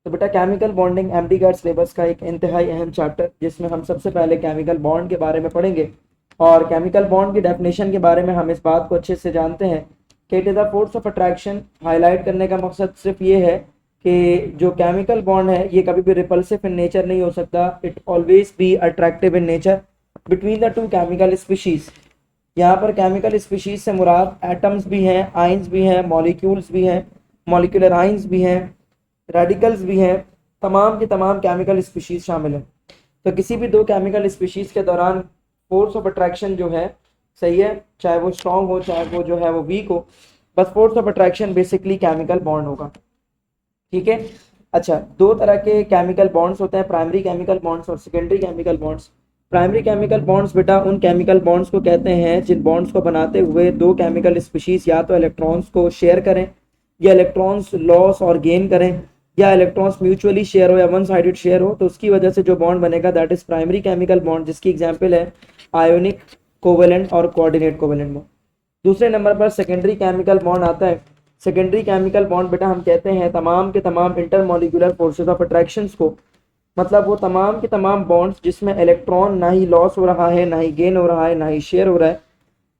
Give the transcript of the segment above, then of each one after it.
तो बेटा chemical bonding MD का सिलेबस का एक इंतहाई अहम चैप्टर, जिसमें हम सबसे पहले केमिकल बॉन्ड के बारे में पढ़ेंगे। और केमिकल बॉन्ड की डेफिनेशन के बारे में हम इस बात को अच्छे से जानते हैं कि it is the force of attraction. Highlight करने का मकसद सिर्फ ये है कि जो केमिकल बॉन्ड है ये कभी भी रिपल्सिव इन नेचर नहीं हो सकता, it always be attractive in nature between the to chemical species. यहाँ पर केमिकल स्पीशीज से मुराद एटम्स भी हैं, आइंस भी हैं, मॉलिक्यूल्स भी हैं, मॉलिक्यूलर आइंस भी हैं, रेडिकल्स भी हैं, तमाम की तमाम केमिकल स्पीशीज शामिल हैं। तो किसी भी दो केमिकल स्पीशीज के दौरान फोर्स ऑफ अट्रैक्शन जो है, सही है, चाहे वो स्ट्रॉन्ग हो चाहे वो जो है वो वीक हो, बस force of attraction basically chemical bond होगा। ठीक है। अच्छा, दो तरह के केमिकल बॉन्ड्स होते हैं, प्राइमरी केमिकल बॉन्ड्स और secondary chemical bonds. Primary chemical bonds बेटा उन केमिकल बॉन्ड्स को कहते हैं जिन बॉन्ड्स को बनाते हुए दो केमिकल स्पीशीज या तो इलेक्ट्रॉन्स को शेयर करें या इलेक्ट्रॉन्स लॉस और गेन करें, या इलेक्ट्रॉन्स म्यूचुअली शेयर हो या वन साइडेड शेयर हो, तो उसकी वजह से जो बॉन्ड बनेगा that is primary chemical bond, जिसकी एग्जांपल है आयोनिक, कोवेलेंट और कोऑर्डिनेट कोवेलेंट बॉन्ड। दूसरे नंबर पर सेकेंडरी केमिकल बॉन्ड आता है। सेकेंडरी केमिकल बॉन्ड बेटा हम कहते हैं तमाम के तमाम इंटरमॉलिक्यूलर फोर्सेस ऑफ अट्रैक्शंस को, मतलब वो तमाम के तमाम बॉन्ड्स जिसमें इलेक्ट्रॉन ना ही लॉस हो रहा है, ना ही गेन हो रहा है, ना ही शेयर हो रहा है,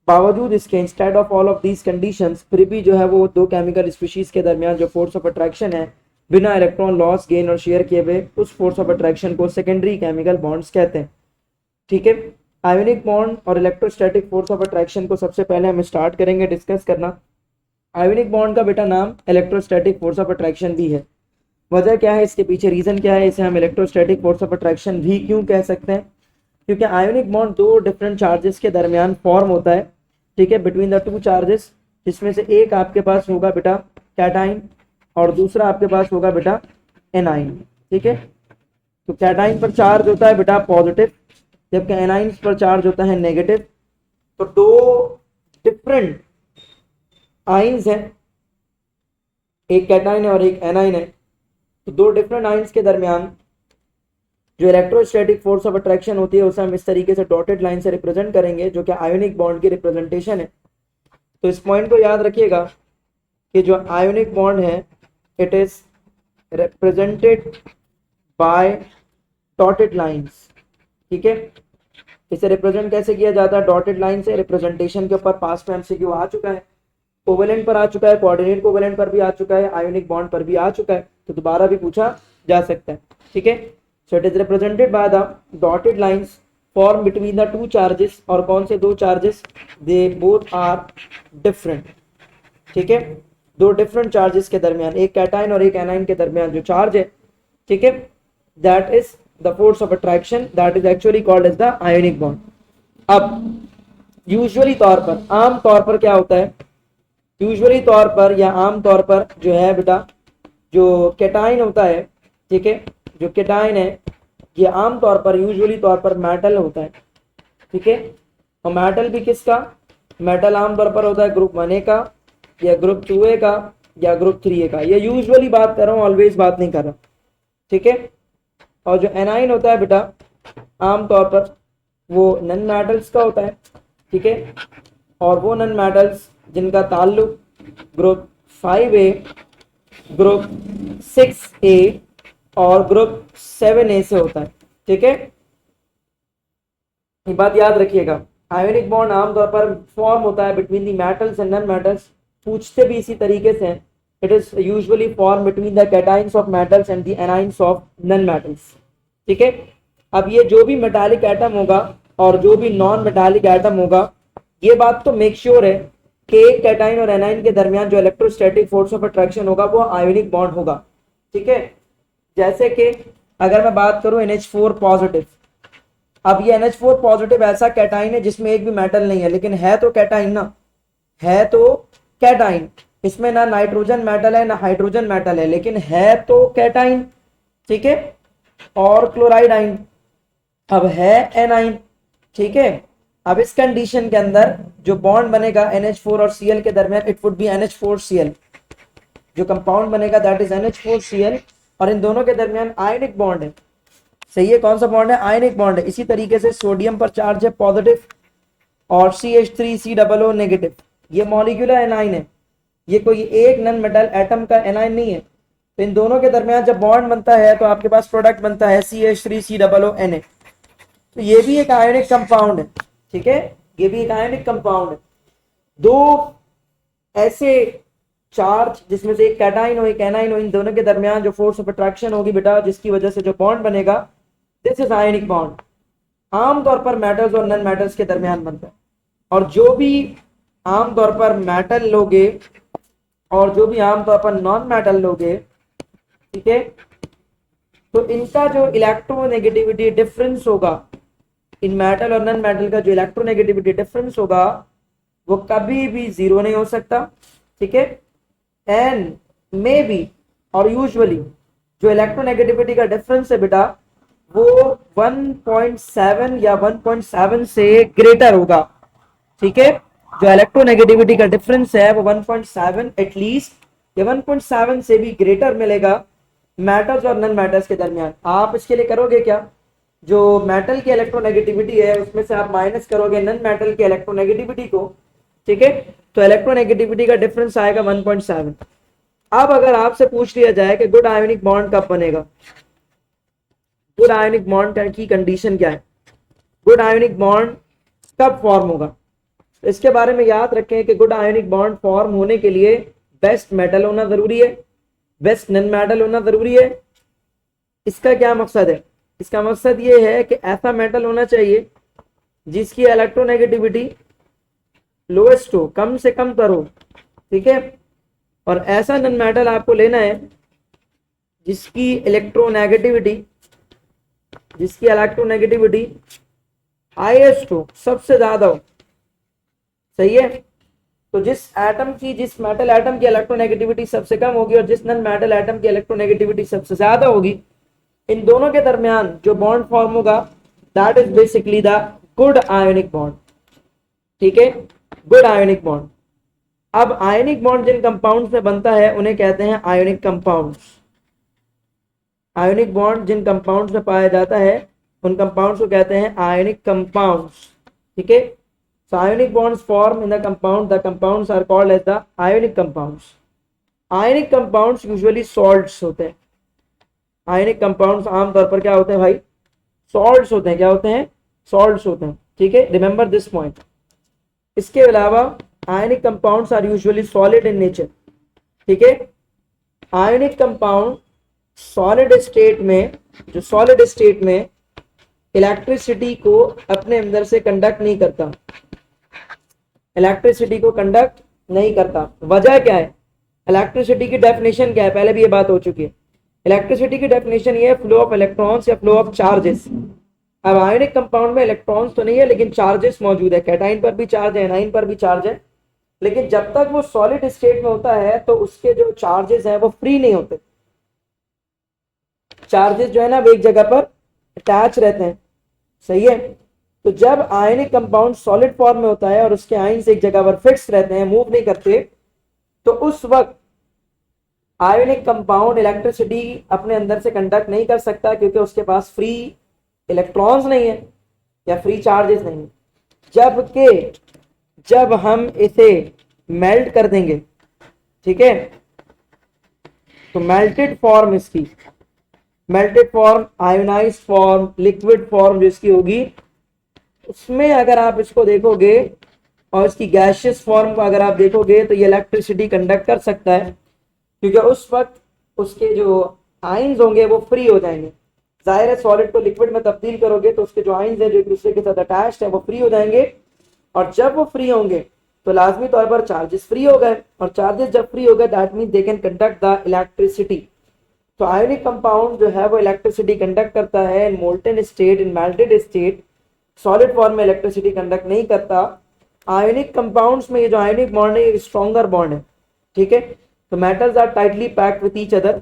बावजूद इसके instead of all of these conditions फिर भी जो है वो दो केमिकल स्पीशीज के दरमियान जो फोर्स ऑफ अट्रैक्शन है बिना इलेक्ट्रॉन लॉस, गेन और शेयर किए हुए, उस फोर्स ऑफ अट्रैक्शन को सेकेंडरी केमिकल बॉन्ड्स कहते हैं। ठीक है। आयोनिक बॉन्ड और इलेक्ट्रोस्टैटिक फोर्स ऑफ अट्रैक्शन को सबसे पहले हम स्टार्ट करेंगे डिस्कस करना। आयोनिक बॉन्ड का बेटा नाम इलेक्ट्रोस्टैटिक फोर्स ऑफ अट्रैक्शन भी है। वजह क्या है, इसके पीछे रीजन क्या है, इसे हम इलेक्ट्रोस्टैटिक फोर्स ऑफ अट्रैक्शन भी क्यों कह सकते हैं? क्योंकि आयोनिक बॉन्ड दो डिफरेंट चार्जेस के दरमियान फॉर्म होता है, ठीक है, बिटवीन द टू चार्जेस, जिसमें से एक आपके पास होगा बेटा कैटाइन और दूसरा आपके पास होगा बेटा एनाइन। ठीक है। तो कैटाइन पर चार्ज होता है बेटा पॉजिटिव, जबकि एनाइन पर चार्ज होता है नेगेटिव। तो दो डिफरेंट आइंस हैं, एक कैटाइन है और एक एनाइन है। तो दो डिफरेंट आइंस के दरमियान जो इलेक्ट्रोस्टैटिक फोर्स ऑफ अट्रैक्शन होती है उसे हम इस तरीके से डॉटेड लाइन से रिप्रेजेंट करेंगे, जो कि आयोनिक बॉन्ड की रिप्रेजेंटेशन है। तो इस पॉइंट को याद रखिएगा कि जो आयोनिक बॉन्ड है it is represented bye dotted lines. ठीक है। इसे रिप्रेजेंट कैसे किया जाता है? डॉटेड लाइन से। रिप्रेजेंटेशन के ऊपर पास्ट में एमसीक्यू आ चुका है, कोवेलेंट पर आ चुका है, कोऑर्डिनेट कोवेलेंट पर भी आ चुका है, आयोनिक बॉन्ड पर भी आ चुका है, तो दोबारा भी पूछा जा सकता है। ठीक है। So it is represented by the dotted lines form between the two charges. और कौन से दो charges? They both are different. ठीक है। दो डिफरेंट चार्जेस के दरमियान, एक कैटाइन और एक एनाइन के दरमियान जो चार्ज है, ठीक है, that is the force of attraction, that is actually called as the ionic bond. अब यूजुअली तौर पर, आम तौर पर क्या होता है, यूजुअली तौर पर या आम तौर पर जो है बेटा जो कैटाइन होता है, ठीक है, जो कैटाइन है ये आम तौर पर यूजुअली तौर पर मेटल होता है। ठीक है। और मेटल भी किसका? मेटल आम तौर पर होता है ग्रुप 1A का या ग्रुप 2A का या ग्रुप 3A का। ये यूजुअली बात कर रहा हूँ, ऑलवेज बात नहीं कर रहा। ठीक है। और जो एनाइन होता है बेटा आम तौर पर वो नन मेटल्स का होता है। ठीक है। और वो नन मेटल्स जिनका ताल्लुक ग्रुप 5A, ग्रुप 6A और ग्रुप 7A से होता है। ठीक है। ये बात याद रखिएगा। आयोनिक बॉन्ड आमतौर पर फॉर्म होता है between the metals and non metals. पूछते भी इसी तरीके से हैं। It is usually form between the cations of metals and the anions of non metals. ठीक है। अब ये जो भी मेटालिक एटम होगा और जो भी नॉन मेटालिक एटम होगा, ये बात तो मेक श्योर है कि एक कैटाइन और एनाइन के दरमियान जो इलेक्ट्रोस्टैटिक फोर्स ऑफ अट्रैक्शन होगा वो आयोनिक बॉन्ड होगा। ठीक है। जैसे कि अगर मैं बात करूं NH4 पॉजिटिव, अब ये NH4 पॉजिटिव ऐसा कैटाइन है जिसमें एक भी मेटल नहीं है, लेकिन है तो कैटाइन ना, है तो कैटाइन। इसमें ना नाइट्रोजन मेटल है ना हाइड्रोजन मेटल है, लेकिन है तो कैटाइन। ठीक है। और क्लोराइड आइन, अब है एनाइन। ठीक है। अब इस कंडीशन के अंदर जो बॉन्ड बनेगा NH4 और Cl के दरमियान, इट वुड बी NH4Cl। जो कंपाउंड बनेगा दैट इज NH4Cl, और इन दोनों के दरमियान आयनिक बॉन्ड है। सही है। कौन सा बॉन्ड है? आयनिक बॉन्ड है। इसी तरीके से सोडियम पर चार्ज है पॉजिटिव और CH3COO नेगेटिव। ये मॉलिक्यूलर एनाइन है, ये कोई एक नन मेटल एटम का एनाइन नहीं है। तो इन दोनों के दरमियान जब बॉन्ड बनता है तो आपके पास प्रोडक्ट बनता है CH3COONA। तो ये भी एक आयोनिक कंपाउंड है, ठीक है, ये भी एक आयोनिक कंपाउंड है। दो ऐसे चार्ज जिसमें से एक कैटाइन हो एक एनाइन हो, इन दोनों के दरमियान जो फोर्स ऑफ अट्रैक्शन होगी बेटा, जिसकी वजह से जो बॉन्ड बनेगा, दिस इज आयोनिक बॉन्ड। आमतौर पर मेटल्स और नॉन मेटल्स के दरमियान बनता है। और जो भी आमतौर पर मेटल लोगे और जो भी आमतौर पर नॉन मेटल लोगे, ठीक है, तो इनका जो इलेक्ट्रोनेगेटिविटी डिफरेंस होगा, इन मेटल और नॉन मेटल का जो इलेक्ट्रोनेगेटिविटी डिफरेंस होगा वो कभी भी जीरो नहीं हो सकता, ठीक है। एंड मे बी और यूजुअली जो इलेक्ट्रोनेगेटिविटी का डिफरेंस है बेटा वो 1.7 या 1.7 से ग्रेटर होगा, ठीक है। जो इलेक्ट्रोनेगेटिविटी का डिफरेंस है वो 1.7 एटलीस्ट या 1.7 से भी ग्रेटर मिलेगा मेटल्स और नॉन मेटल्स के दरमियान। आप इसके लिए करोगे क्या, जो मेटल की इलेक्ट्रोनेगेटिविटी है उसमें से आप माइनस करोगे नॉन मेटल की इलेक्ट्रोनेगेटिविटी को, ठीक है, तो इलेक्ट्रोनेगेटिविटी का डिफरेंस आएगा 1.7। अब अगर आपसे पूछ लिया जाए कि गुड आयोनिक बॉन्ड कब बनेगा, गुड आयोनिक बॉन्ड की कंडीशन क्या है, गुड आयोनिक बॉन्ड कब फॉर्म होगा, तो इसके बारे में याद रखें कि गुड आयोनिक बॉन्ड फॉर्म होने के लिए बेस्ट मेटल होना जरूरी है, बेस्ट नॉन मेटल होना जरूरी है। इसका क्या मकसद है, इसका मकसद ये है कि ऐसा मेटल होना चाहिए जिसकी इलेक्ट्रोनेगेटिविटी लोएस्ट हो, कम से कम तर हो, ठीक है। और ऐसा नॉन मेटल आपको लेना है जिसकी इलेक्ट्रोनेगेटिविटी हाईएस्ट हो, सबसे ज्यादा हो, सही है। तो जिस एटम की, जिस मेटल एटम की इलेक्ट्रोनेगेटिविटी सबसे कम होगी और जिस नॉन मेटल एटम की इलेक्ट्रोनेगेटिविटी सबसे ज्यादा होगी, इन दोनों के दरमियान जो बॉन्ड फॉर्म होगा that is basically the good ionic bond, ठीक है, गुड आयोनिक बॉन्ड। अब आयोनिक बॉन्ड जिन कंपाउंड्स में बनता है उन्हें कहते हैं आयोनिक कंपाउंड्स। आयोनिक बॉन्ड जिन कंपाउंड्स में पाया जाता है उन कंपाउंड्स को कहते हैं आयोनिक कंपाउंड्स, ठीक है। So ionic bonds form in the compound. The compounds are called as the ionic compounds. Ionic compounds usually salts होते हैं। Ionic compounds आमतौर पर क्या होते हैं भाई, salts होते हैं। क्या होते हैं, salts होते हैं, ठीक है, remember this point। इसके अलावा ionic compounds are usually solid in nature, ठीक है। ionic compound solid state में, जो solid state में इलेक्ट्रिसिटी को अपने अंदर से कंडक्ट नहीं करता, इलेक्ट्रिसिटी को कंडक्ट नहीं करता। वजह क्या है, इलेक्ट्रिसिटी की डेफिनेशन क्या है, पहले भी ये बात हो चुकी है। इलेक्ट्रिसिटी की डेफिनेशन ये है फ्लो ऑफ इलेक्ट्रॉन्स या फ्लो ऑफ चार्जेस। अब आयोनिक कंपाउंड में इलेक्ट्रॉन्स तो नहीं है लेकिन चार्जेस मौजूद है, कैटाइन पर भी चार्ज है, एनाइन पर भी चार्ज है, लेकिन जब तक वो सॉलिड स्टेट में होता है तो उसके जो चार्जेस हैं वो फ्री नहीं होते। चार्जेस जो है ना वो एक जगह पर अटैच रहते हैं, सही है। तो जब आयनिक कंपाउंड सॉलिड फॉर्म में होता है और उसके आयन्स एक जगह पर फिक्स रहते हैं, मूव नहीं करते, तो उस वक्त आयोनिक कंपाउंड इलेक्ट्रिसिटी अपने अंदर से कंडक्ट नहीं कर सकता क्योंकि उसके पास फ्री इलेक्ट्रॉन्स नहीं है या फ्री चार्जेस नहीं है। जबकि जब हम इसे मेल्ट कर देंगे, ठीक है, तो मेल्टेड फॉर्म, इसकी melted form, ionised form, liquid form जो इसकी होगी, उसमें अगर आप इसको देखोगे और इसकी गैसियस फॉर्म को अगर आप देखोगे तो ये इलेक्ट्रिसिटी कंडक्ट कर सकता है क्योंकि उस वक्त उसके जो आयंस होंगे वो फ्री हो जाएंगे। जाहिर है सॉलिड को लिक्विड में तब्दील करोगे तो उसके जो आयंस हैं जो एक दूसरे के साथ अटैच्ड है वो फ्री हो जाएंगे, और जब वो फ्री होंगे तो लाजमी तौर पर चार्जेस फ्री हो गए, और चार्जेस जब फ्री हो गए that means they can conduct the electricity. तो आयोनिक कंपाउंड जो है वो इलेक्ट्रिसिटी कंडक्ट करता है इन मोल्टन स्टेट, इन मेल्टेड स्टेट। सॉलिड फॉर्म में इलेक्ट्रिसिटी कंडक्ट नहीं करता। आयोनिक कंपाउंड्स में ये जो आयोनिक बॉन्ड है ये स्ट्रॉन्गर बॉन्ड है, ठीक है। तो metals are tightly packed with each other,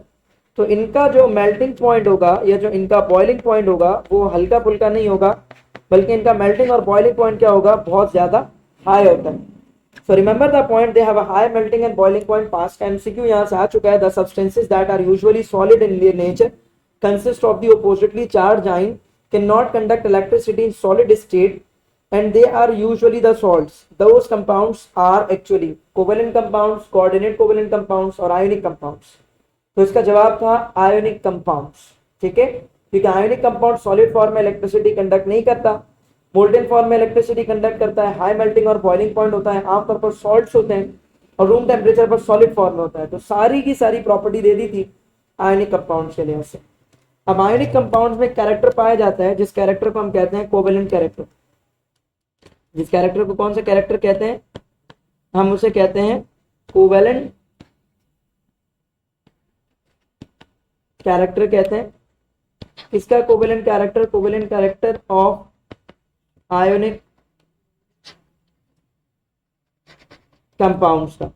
तो इनका जो मेल्टिंग पॉइंट होगा या जो इनका बॉइलिंग पॉइंट होगा वो हल्का फुल्का नहीं होगा, बल्कि इनका मेल्टिंग और बॉइलिंग पॉइंट क्या होगा, बहुत ज्यादा हाई होता है। So remember the point, they have a high melting and boiling point. Past MCQ यहां से आ चुका है। The substances that are usually solid in their nature consist of the oppositely charge ion cannot conduct electricity in solid state and they are usually the salts. Those compounds are actually covalent compounds, coordinate covalent compounds और ionic compounds. तो इसका जवाब था ionic compounds. ठीक है, क्योंकि ionic compound solid form में electricity conduct नहीं करता, मोल्टेन फॉर्म में इलेक्ट्रिसिटी कंडक्ट करता है, हाई मेल्टिंग और बॉइलिंग पॉइंट होता है, आमतौर पर सॉल्ट्स होते हैं और रूम टेम्परेचर पर सॉलिड फॉर्म में होता है। तो सारी की सारी प्रॉपर्टी दे दी थी आयोनिक कंपाउंड्स के लिए से। अब आयोनिक कंपाउंड्स में कैरेक्टर पाया जाता है जिस कैरेक्टर को हम कहते हैं कोवेलेंट कैरेक्टर। जिस कैरेक्टर को कौन सा कैरेक्टर कहते हैं, हम उसे कहते हैं कोवेलेंट कैरेक्टर कहते हैं। इसका covalent character of ionic compounds का।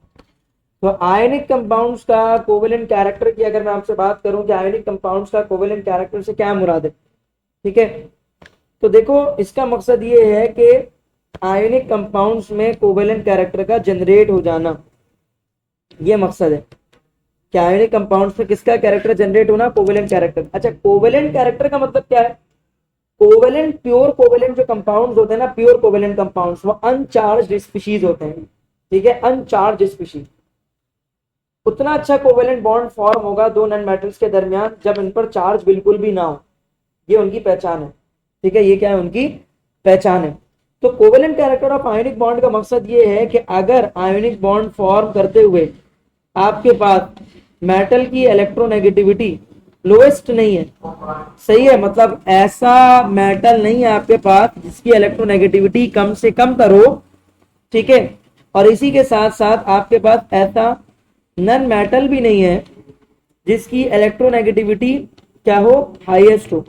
तो आयोनिक कंपाउंड्स का कोवेलेंट कैरेक्टर की अगर मैं आपसे बात करूं कि आयोनिक कंपाउंड्स का कोवेलेंट कैरेक्टर से क्या मुराद है, ठीक है, तो देखो इसका मकसद ये है कि आयोनिक कंपाउंड्स में कोवेलेंट कैरेक्टर का जनरेट हो जाना, ये मकसद है कि आयोनिक कंपाउंड्स में किसका कैरेक्टर जनरेट होना, कोवेलेंट कैरेक्टर। अच्छा, कोवेलेंट कैरेक्टर का मतलब क्या है? कोवेलेंट, प्योर कोवेलेंट जो कंपाउंड्स होते हैं ना, प्योर कोवेलेंट कंपाउंड्स, वो अनचार्ज्ड स्पीशीज होते हैं। ठीक है, अनचार्ज्ड स्पीशीज। उतना अच्छा कोवेलेंट बॉन्ड फॉर्म होगा दो नॉन मेटल्स के दरमियान जब इन पर चार्ज बिल्कुल भी ना हो। ये उनकी पहचान है। ठीक है, ये क्या है, उनकी पहचान है। तो covalent character of ionic bond का मकसद ये है कि अगर आयोनिक बॉन्ड फॉर्म करते हुए आपके पास मेटल की इलेक्ट्रोनेगेटिविटी लोएस्ट नहीं है, सही है, मतलब ऐसा मेटल नहीं है आपके पास जिसकी इलेक्ट्रोनेगेटिविटी कम से कम तर हो, ठीक है, और इसी के साथ साथ आपके पास ऐसा नन मेटल भी नहीं है जिसकी इलेक्ट्रोनेगेटिविटी क्या हो, हाईएस्ट हो।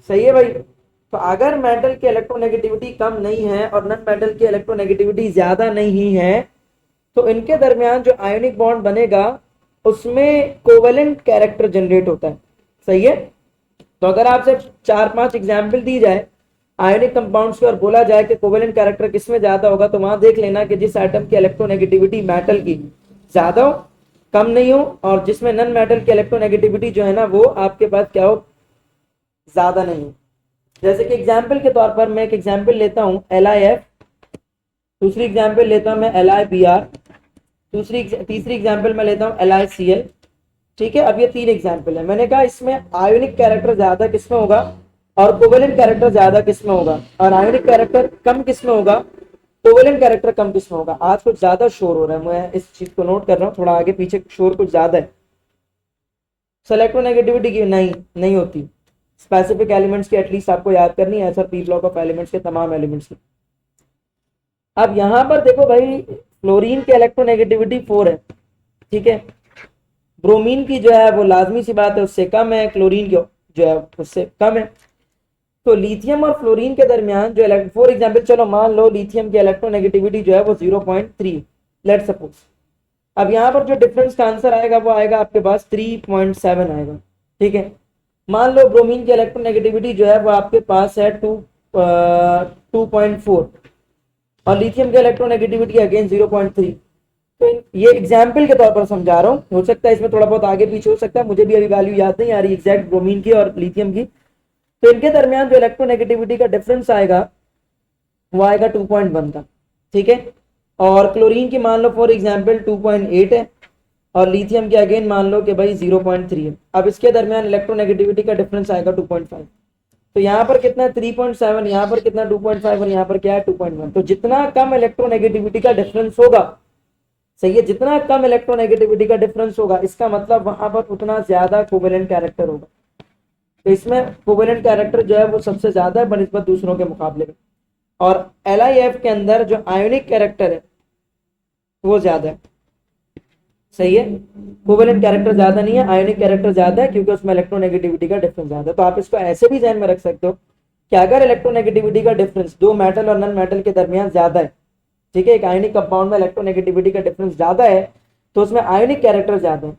सही है भाई। तो अगर मेटल की इलेक्ट्रोनेगेटिविटी कम नहीं है और नन मेटल की इलेक्ट्रोनेगेटिविटी ज्यादा नहीं है, तो इनके दरमियान जो आयोनिक बॉन्ड बनेगा उसमें कोवेलेंट कैरेक्टर जनरेट होता है। सही है। तो अगर आपसे 4-5 एग्जाम्पल दी जाए आयोनिक कंपाउंड्स की और बोला जाए कि कोवेलेंट कैरेक्टर किसमें ज्यादा होगा, तो वहां देख लेना कि जिस एटम की इलेक्ट्रोनेगेटिविटी मेटल की ज्यादा हो, कम नहीं हो, और जिसमें नन मेटल की इलेक्ट्रोनेगेटिविटी जो है ना वो आपके पास क्या हो, ज्यादा नहीं हो। जैसे कि एग्जाम्पल के तौर पर मैं एक एग्जाम्पल लेता हूं LiF, दूसरी एग्जाम्पल लेता हूं मैं LiBr, तीसरी एग्जाम्पल मैं लेता हूं LiCl। ठीक है, अब ये 3 एग्जाम्पल है। मैंने कहा इसमें आयोनिक कैरेक्टर ज्यादा किसमें होगा और कोवेलेंट कैरेक्टर ज्यादा किसमें होगा, और आयोनिक कैरेक्टर कम किसमें होगा, कोवेलेंट कैरेक्टर कम किसमें होगा। आज कुछ ज्यादा शोर हो रहा है, मैं इस चीज को नोट कर रहा हूँ, थोड़ा आगे पीछे शोर कुछ ज्यादा है। इलेक्ट्रोनेगेटिविटी की नहीं होती, स्पेसिफिक एलिमेंट्स की एटलीस्ट आपको याद करनी है, ऐसा पी ब्लॉक ऑफ एलिमेंट्स के तमाम एलिमेंट्स की। अब यहां पर देखो भाई, फ्लोरीन की इलेक्ट्रोनेगेटिविटी 4 है, ठीक है, ब्रोमीन की जो है वो लाजमी सी बात है उससे कम है, क्लोरीन की जो है उससे कम है। तो लिथियम और फ्लोरीन के दरमियान जो फॉर एग्जांपल, चलो मान लो लिथियम की इलेक्ट्रोनेगेटिविटी जो है वो 0.3, लेट सपोज। अब यहाँ पर जो डिफरेंस का आंसर आएगा वो आएगा आपके पास 3.7 आएगा। ठीक है, मान लो ब्रोमीन की इलेक्ट्रोनेगेटिविटी जो है वो आपके पास है 2.4 और लिथियम की इलेक्ट्रोनेगेटिविटी अगेन 0.3। तो ये एग्जाम्पल के तौर पर समझा रहा हूँ, हो सकता है इसमें थोड़ा बहुत आगे पीछे हो सकता है, मुझे भी अभी वैल्यू याद नहीं आ रही एग्जैक्ट ब्रोमीन की और लिथियम की। तो इनके दरमियान जो इलेक्ट्रोनेगेटिविटी का डिफरेंस आएगा वो आएगा 2.1 का। ठीक है, और क्लोरीन की मान लो फॉर एग्जांपल 2.8 है और लिथियम की अगेन मान लो कि भाई 0.3 है। अब इसके दरमियान इलेक्ट्रोनेगेटिविटी का डिफरेंस आएगा 2.5। तो यहाँ पर कितना 3.7, यहाँ पर कितना 2.5 और यहाँ पर क्या है 2.1। तो जितना कम इलेक्ट्रोनेगेटिविटी का डिफरेंस होगा, सही है, जितना कम इलेक्ट्रोनेगेटिविटी का डिफरेंस होगा इसका मतलब वहां पर उतना ज्यादा कोवेलेंट कैरेक्टर होगा। तो इसमें कोवेलेंट कैरेक्टर जो है वो सबसे ज्यादा है बनिस्बत दूसरों के मुकाबले में, और LiF के अंदर जो आयोनिक कैरेक्टर है वो ज्यादा है। सही है, कोवेलेंट कैरेक्टर ज्यादा नहीं है, आयोनिक कैरेक्टर ज्यादा है क्योंकि उसमें इलेक्ट्रोनेगेटिविटी का डिफरेंस ज्यादा है। तो आप इसको ऐसे भी ध्यान में रख सकते हो कि अगर इलेक्ट्रोनेगेटिविटी का डिफरेंस दो मेटल और नॉन मेटल के दरमियान ज्यादा है, ठीक है, एक आयोनिक कंपाउंड में इलेक्ट्रोनेगेटिविटी का डिफरेंस ज्यादा है तो उसमें आयोनिक कैरेक्टर ज्यादा है,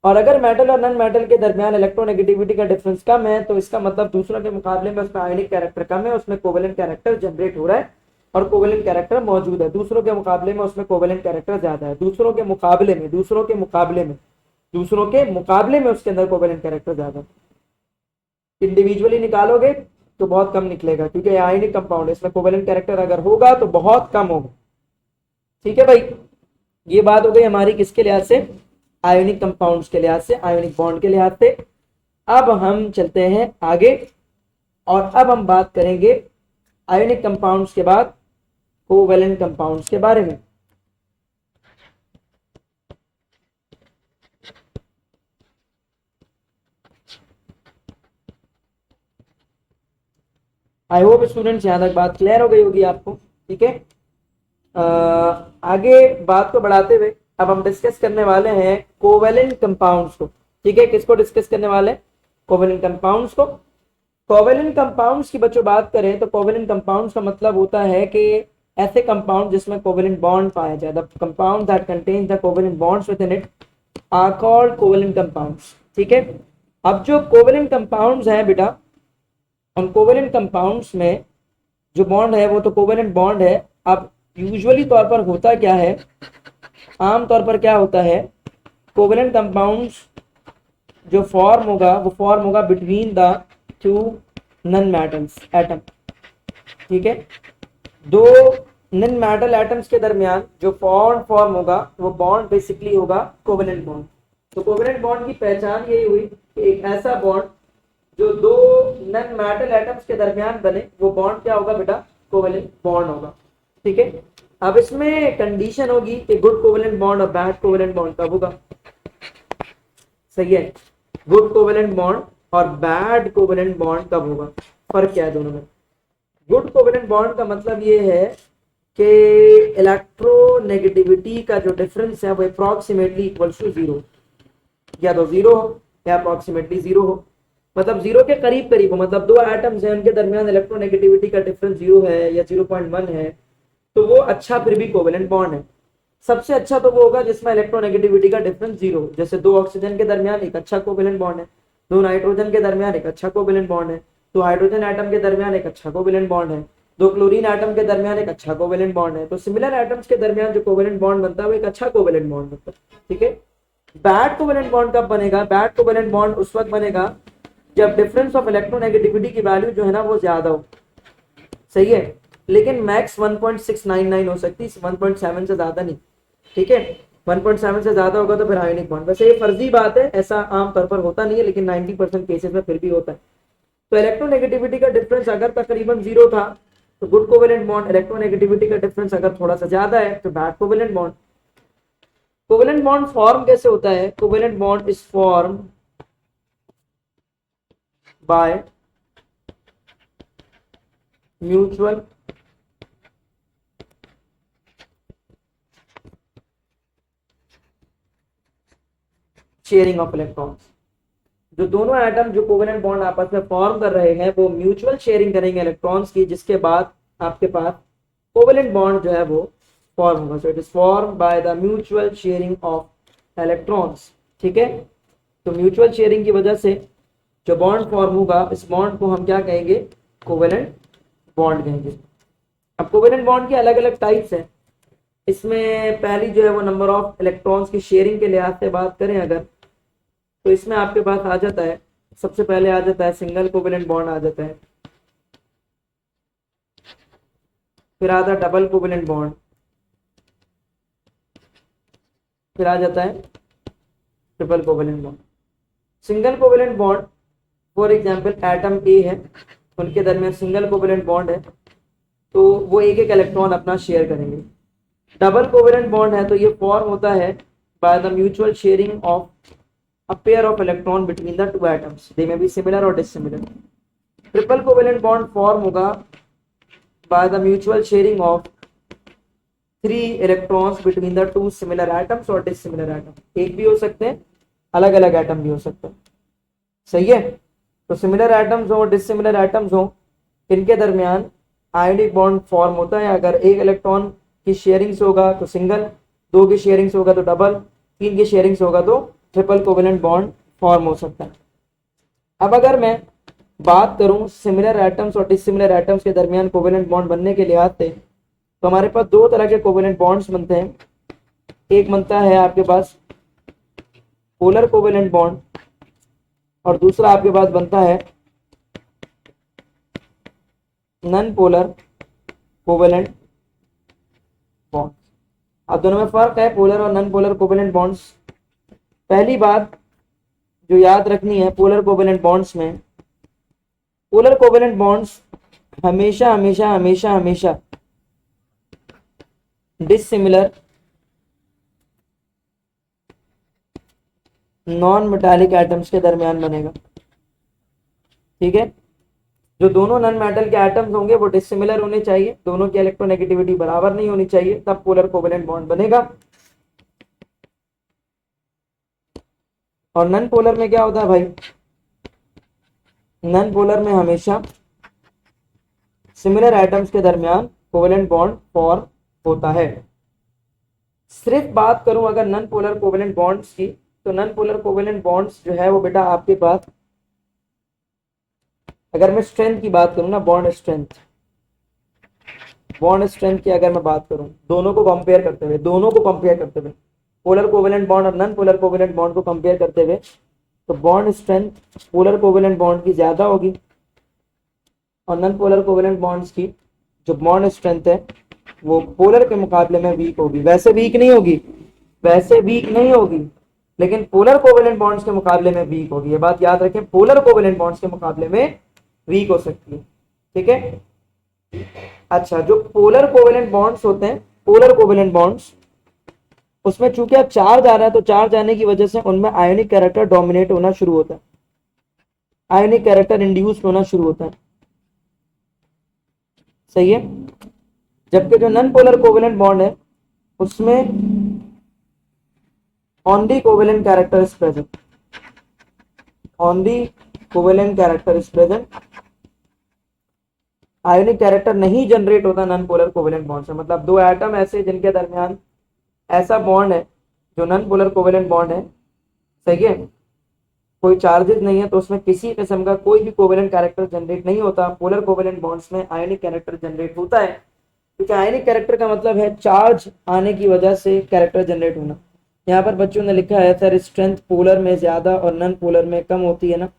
और अगर मेटल और नॉन मेटल के दरमियान इलेक्ट्रोनेगेटिविटी का डिफरेंस कम है तो इसका मतलब दूसरों के मुकाबले में उसमें आयोनिक कैरेक्टर कम है, उसमें कोवेलेंट कैरेक्टर जनरेट हो रहा है और कोवेलेंट कैरेक्टर मौजूद है। दूसरों के मुकाबले में उसमें कोवेलेंट कैरेक्टर ज्यादा है, दूसरों के मुकाबले में उसके अंदर कोवेलेंट कैरेक्टर ज्यादा है। इंडिविजुअली निकालोगे तो बहुत कम निकलेगा क्योंकि आयोनिक कंपाउंड है, इसमें कोवेलेंट कैरेक्टर अगर होगा तो बहुत कम होगा। ठीक है भाई, ये बात हो गई हमारी किसके लिहाज से, आयोनिक कंपाउंड्स के लिहाज से, आयोनिक बॉन्ड के लिहाज से। अब हम चलते हैं आगे और अब हम बात करेंगे आयोनिक कंपाउंड्स के बाद कोवेलेंट कंपाउंड्स के बारे में। आई होप स्टूडेंट्स यहां तक बात क्लियर हो गई होगी आपको। ठीक है, आगे बात को बढ़ाते हुए अब हम डिस्कस करने वाले हैं कोवेलेंट कंपाउंड्स को। ठीक है, किसको डिस्कस करने वाले हैं, कोवेलेंट कंपाउंड्स को। कोवेलेंट कंपाउंड्स की बच्चों बात करें तो कोवेलेंट कंपाउंड्स का मतलब होता है कि ऐसे कंपाउंड जिसमें कोवेलेंट बॉन्ड पाया जाए, the compound that contain the covalent bonds within it are called covalent compounds. ठीक है, अब जो कोवेलेंट कंपाउंड्स हैं बेटा, उन कोवेलेंट कंपाउंड्स में जो बॉन्ड है वो तो कोवेलेंट बॉन्ड है। अब यूजुअली तौर पर होता क्या है, आम तौर पर क्या होता है, कोवेलेंट कंपाउंड्स जो फॉर्म होगा वो फॉर्म होगा between the to non metals atom. ठीक है, दो नॉन मेटल एटम्स के दरमियान जो फॉर्म होगा वो बॉन्ड बेसिकली होगा कोवेलेंट बॉन्ड। तो कोवेलेंट बॉन्ड की पहचान यही हुई कि एक ऐसा बॉन्ड जो दो नॉन मेटल एटम्स के दरमियान बने वो बॉन्ड क्या होगा बेटा, कोवेलेंट बॉन्ड होगा। ठीक है, अब इसमें कंडीशन होगी कि गुड कोवेलेंट बॉन्ड और बैड कोवेलेंट बॉन्ड कब होगा। सही है, गुड कोवेलेंट बॉन्ड और बैड कोवेलेंट बॉन्ड कब होगा, फर्क क्या है दोनों में। गुड कोवेलेंट बॉन्ड का मतलब ये है कि इलेक्ट्रोनेगेटिविटी का जो डिफरेंस है वो अप्रॉक्सीमेटली इक्वल्स टू जीरो, या तो जीरो हो या अप्रॉक्सीमेटली जीरो हो, मतलब जीरो के करीब करीब हो, मतलब दो एटम्स हैं उनके दरमियान इलेक्ट्रोनेगेटिविटी का डिफरेंस जीरो है या 0.1 है, तो वो अच्छा फिर भी कोवेलेंट बॉन्ड है। सबसे अच्छा तो वो होगा जिसमें इलेक्ट्रोनेगेटिविटी का डिफरेंस जीरो, जैसे दो ऑक्सीजन के दरमियान एक अच्छा कोवेलेंट बॉन्ड है, दो नाइट्रोजन के दरमियान एक अच्छा कोवेलेंट बॉन्ड है, दो हाइड्रोजन एटम के दरमियान एक अच्छा कोवेलेंट बॉन्ड है, दो क्लोरीन एटम के दरमियान एक अच्छा कोवेलेंट बॉन्ड है। तो सिमिलर एटम्स के दरमियान जो कोवेलेंट बॉन्ड बनता है वो एक अच्छा कोवेलेंट बॉन्ड बनता है। ठीक है, बैड कोवेलेंट बॉन्ड कब बनेगा, बैड कोवेलेंट बॉन्ड उस वक्त बनेगा जब डिफरेंस ऑफ इलेक्ट्रोनेगेटिविटी की वैल्यू जो है ना वो ज्यादा हो। सही है, लेकिन मैक्स 1.699 हो सकती है, 1.7 से ज्यादा नहीं। ठीक है, 1.7 से ज्यादा होगा तो फिर आयोनिक बॉन्ड, वैसे ये फर्जी बात है, ऐसा आम तौर पर होता नहीं है, लेकिन 90% केसेस में फिर भी होता है। तो इलेक्ट्रोनेगेटिविटी का डिफरेंस अगर तकरीबन जीरो था तो गुड कोवेलेंट बॉन्ड, इलेक्ट्रोनेगेटिविटी का डिफरेंस अगर थोड़ा सा ज्यादा है तो bad covalent bond. Covalent bond form कैसे होता है, covalent bond is form by mutual sharing of electrons. जो दोनों एटम जो कोवेलेंट बॉन्ड आपस में फॉर्म कर रहे हैं वो म्यूचुअल शेयरिंग करेंगे इलेक्ट्रॉन्स की, जिसके बाद आपके पास कोवेलेंट बॉन्ड जो है वो फॉर्म होगा। सो it is form by the mutual sharing of electrons. ठीक है, तो म्यूचुअल शेयरिंग की वजह से जो बॉन्ड फॉर्म होगा इस बॉन्ड को हम क्या कहेंगे, कोवेलेंट बॉन्ड कहेंगे। अब कोवेलेंट बॉन्ड की अलग अलग टाइप्स हैं, इसमें पहली जो है वो नंबर ऑफ इलेक्ट्रॉन्स की शेयरिंग के लिहाज से बात करें अगर, तो इसमें आपके पास आ जाता है, सबसे पहले आ जाता है सिंगल कोवेलेंट बॉन्ड आ जाता है, फिर आता है डबल कोवेलेंट बॉन्ड, फिर आ जाता है triple covalent bond. Single covalent bond for example atom A है, उनके दरमियान सिंगल कोवेलेंट बॉन्ड है तो वो एक एक इलेक्ट्रॉन अपना शेयर करेंगे। डबल कोवेलेंट बॉन्ड है तो ये फॉर्म होता है by the mutual sharing of a pair of electron between the two atoms, they may be similar or dissimilar. Triple covalent bond form होगा by the mutual sharing of three electrons between the two similar atoms or dissimilar atom, एक भी हो सकते हैं, अलग अलग atom भी हो सकते हैं। सही है, तो सिमिलर एटम्स हो डिसिमिलर एटम्स हो इनके दरमियान आयोनिक बॉन्ड फॉर्म होता है। अगर एक इलेक्ट्रॉन की शेयरिंग से होगा तो सिंगल, दो की शेयरिंग से होगा तो डबल, तीन की शेयरिंग से होगा तो ट्रिपल कोवेलेंट बॉन्ड फॉर्म हो सकता है। अब अगर मैं बात करूं सिमिलर एटम्स और डिसिमिलर एटम्स के दरमियान कोवेलेंट बॉन्ड बनने के लिहाज से, तो हमारे पास दो तरह के कोवेलेंट बॉन्ड्स बनते हैं। एक बनता है आपके पास पोलर कोवेलेंट बॉन्ड और दूसरा आपके पास बनता है नॉन पोलर कोवेलेंट बॉन्ड। अब दोनों में फर्क है, पोलर और नॉन पोलर कोवेलेंट बॉन्ड्स। पहली बात जो याद रखनी है, पोलर कोवेलेंट बॉन्ड्स में, पोलर कोवेलेंट बॉन्ड्स हमेशा हमेशा हमेशा हमेशा डिसिमिलर नॉन मेटालिक एटम्स के दरमियान बनेगा। ठीक है, जो दोनों नॉन मेटल के एटम्स होंगे वो डिसिमिलर होने चाहिए, दोनों की इलेक्ट्रोनेगेटिविटी बराबर नहीं होनी चाहिए, तब पोलर कोवेलेंट बॉन्ड बनेगा। और नॉन पोलर में क्या होता है भाई, नॉन पोलर में हमेशा सिमिलर एटम्स के दरमियान कोवेलेंट बॉन्ड फॉर्म होता है। सिर्फ बात करूं अगर नॉन पोलर कोवेलेंट बॉन्ड्स की, तो नॉन पोलर कोवेलेंट बॉन्ड्स जो है वो बेटा आपके पास, अगर मैं स्ट्रेंथ की बात करूं ना, बॉन्ड स्ट्रेंथ, बॉन्ड स्ट्रेंथ की अगर मैं बात करूं, दोनों को कंपेयर करते हुए, दोनों को कंपेयर करते हुए, पोलर कोवेलेंट बॉन्ड और नॉन पोलर कोवेलेंट बॉन्ड को कंपेयर करते हुए, तो bond strength polar covalent bond की ज्यादा होगी और नॉन पोलर कोवेलेंट बॉन्ड्स की जो बॉन्ड स्ट्रेंथ है वो पोलर के मुकाबले में वीक होगी। वैसे वीक नहीं होगी, वैसे वीक नहीं होगी, लेकिन पोलर कोवेलेंट बॉन्ड्स के मुकाबले में वीक होगी। ये बात याद रखें, पोलर कोवेलेंट बॉन्ड्स के मुकाबले में वीक हो सकती है। ठीक है, अच्छा, जो पोलर कोवेलेंट बॉन्ड्स होते हैं, पोलर कोवेलेंट बॉन्ड्स, उसमें चूंकि अब चार्ज आ रहा है तो चार्ज आने की वजह से उनमें आयोनिक कैरेक्टर डोमिनेट होना शुरू होता है, आयोनिक कैरेक्टर इंड्यूस होना शुरू होता है। सही है, जबकि जो नॉन पोलर कोवेलेंट बॉन्ड है उसमें only covalent character is present, only covalent character is present, ionic character नहीं जनरेट होता नॉन पोलर कोवेलेंट बॉन्ड से। मतलब दो एटम ऐसे जिनके दरमियान ऐसा बॉन्ड है जो नॉन पोलर कोवेलेंट बॉन्ड है, सही है, कोई चार्जेस नहीं है, तो उसमें किसी किस्म का कोई भी कोवेलेंट कैरेक्टर जनरेट नहीं होता। पोलर कोवेलेंट बॉन्ड्स में आयोनिक कैरेक्टर जनरेट होता है, क्योंकि आयोनिक कैरेक्टर का मतलब है चार्ज आने की वजह से कैरेक्टर जनरेट होना। यहाँ पर बच्चों ने लिखा है सर स्ट्रेंथ पोलर में ज्यादा और नॉन पोलर में कम होती है ना।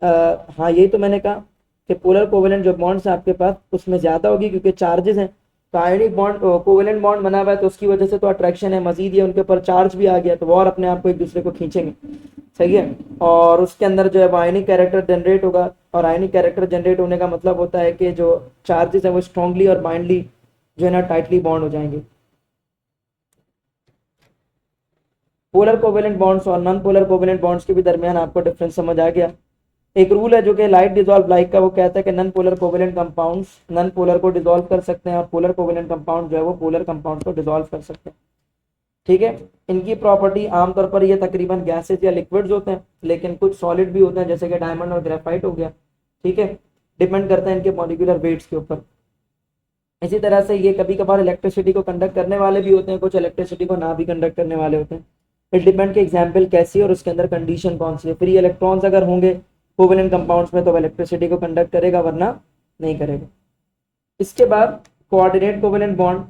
हाँ, यही तो मैंने कहा कि पोलर कोवेलेंट जो बॉन्ड्स है आपके पास उसमें ज्यादा होगी, क्योंकि चार्जेस हैं। तो आयोनिक बॉन्ड कोवेलेंट बॉन्ड बना हुआ है तो उसकी वजह से तो अट्रैक्शन है, मजीद ये उनके ऊपर चार्ज भी आ गया तो वो और अपने आप को एक दूसरे को खींचेंगे। सही है, और उसके अंदर जो है वो आयोनिक कैरेक्टर जनरेट होगा, और आयोनिक कैरेक्टर जनरेट होने का मतलब होता है कि जो चार्जेस है वो स्ट्रांगली और बाइंडली जो है ना टाइटली बॉन्ड हो जाएंगे। पोलर कोवेलेंट बॉन्ड्स और नॉन पोलर कोवेलेंट बॉन्ड्स के भी दरमियान आपको डिफरेंस समझ आ गया। एक रूल है जो कि लाइट डिसॉल्व लाइक का, वो कहता है कि non polar covalent compounds non polar को डिसॉल्व कर सकते हैं और पोलर कोवेलेंट कंपाउंड जो है वो पोलर कंपाउंड को डिसॉल्व कर सकते हैं। ठीक है, इनकी प्रॉपर्टी आमतौर पर ये तकरीबन गैसेज या लिक्विड्स होते हैं, लेकिन कुछ सॉलिड भी होते हैं जैसे कि डायमंड और ग्रेफाइट हो गया। ठीक है, डिपेंड करता है इनके मॉलिक्यूलर वेट्स के ऊपर। इसी तरह से ये कभी कभार इलेक्ट्रिसिटी को कंडक्ट करने वाले भी होते हैं, कुछ इलेक्ट्रिसिटी को ना भी कंडक्ट करने वाले होते हैं। इट डिपेंड के एग्जाम्पल कैसी है और उसके अंदर कंडीशन कौन सी है। फ्री इलेक्ट्रॉन्स अगर होंगे कोवेलेंट कंपाउंड्स में तो इलेक्ट्रिसिटी को कंडक्ट करेगा, वरना नहीं करेगा। इसके बाद कोऑर्डिनेट कोवेलेंट बॉन्ड,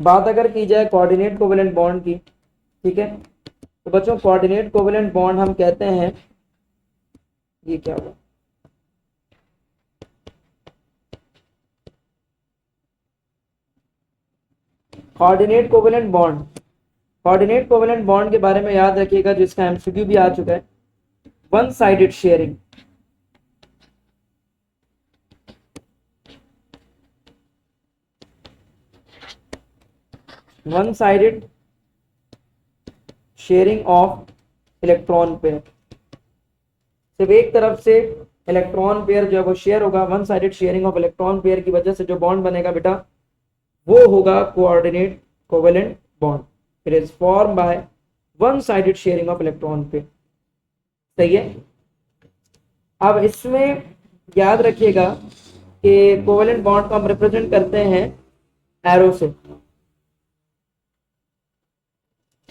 बात अगर की जाए कोऑर्डिनेट कोवेलेंट बॉन्ड की, ठीक है, तो बच्चों कोऑर्डिनेट कोवेलेंट बॉन्ड हम कहते हैं, ये क्या हुआ, coordinate covalent bond, coordinate covalent bond के बारे में याद रखिएगा जिसका एमसीक्यू भी आ चुका है, one sided sharing. One sided sharing of electron pair, सिर्फ एक तरफ से इलेक्ट्रॉन पेयर जो है वो शेयर होगा। One sided sharing of electron pair की वजह से जो बॉन्ड बनेगा बेटा वो होगा coordinate covalent bond. It is form by one sided sharing of electron pair. सही है, अब इसमें याद रखिएगा कि कोवेलेंट बॉन्ड को हम रिप्रेजेंट करते हैं एरो से।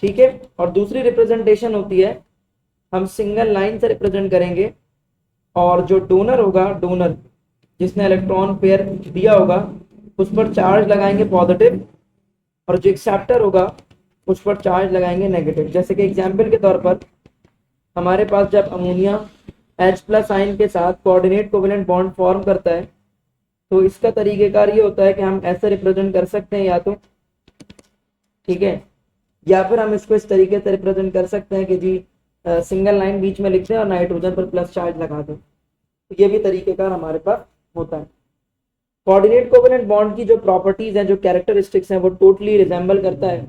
ठीक है, और दूसरी रिप्रेजेंटेशन होती है हम सिंगल लाइन से रिप्रेजेंट करेंगे, और जो डोनर होगा, डोनर जिसने इलेक्ट्रॉन पेयर दिया होगा उस पर चार्ज लगाएंगे पॉजिटिव, और जो एक्सेप्टर होगा उस पर चार्ज लगाएंगे नेगेटिव। जैसे कि एग्जाम्पल के तौर पर हमारे पास जब अमोनिया H+ आयन के साथ कोऑर्डिनेट कोवेलेंट बॉन्ड फॉर्म करता है तो इसका तरीकेकार ये होता है कि हम ऐसे रिप्रेजेंट कर सकते हैं या तो, ठीक है, या फिर हम इसको इस तरीके से रिप्रेजेंट कर सकते हैं कि जी सिंगल लाइन बीच में लिख दें और नाइट्रोजन पर प्लस चार्ज लगा दें। तो ये भी तरीकेकार हमारे पास होता है। कोऑर्डिनेट कोवेलेंट बॉन्ड की जो प्रॉपर्टीज हैं, जो कैरेक्टरिस्टिक्स हैं, वो टोटली रिजेंबल करता है,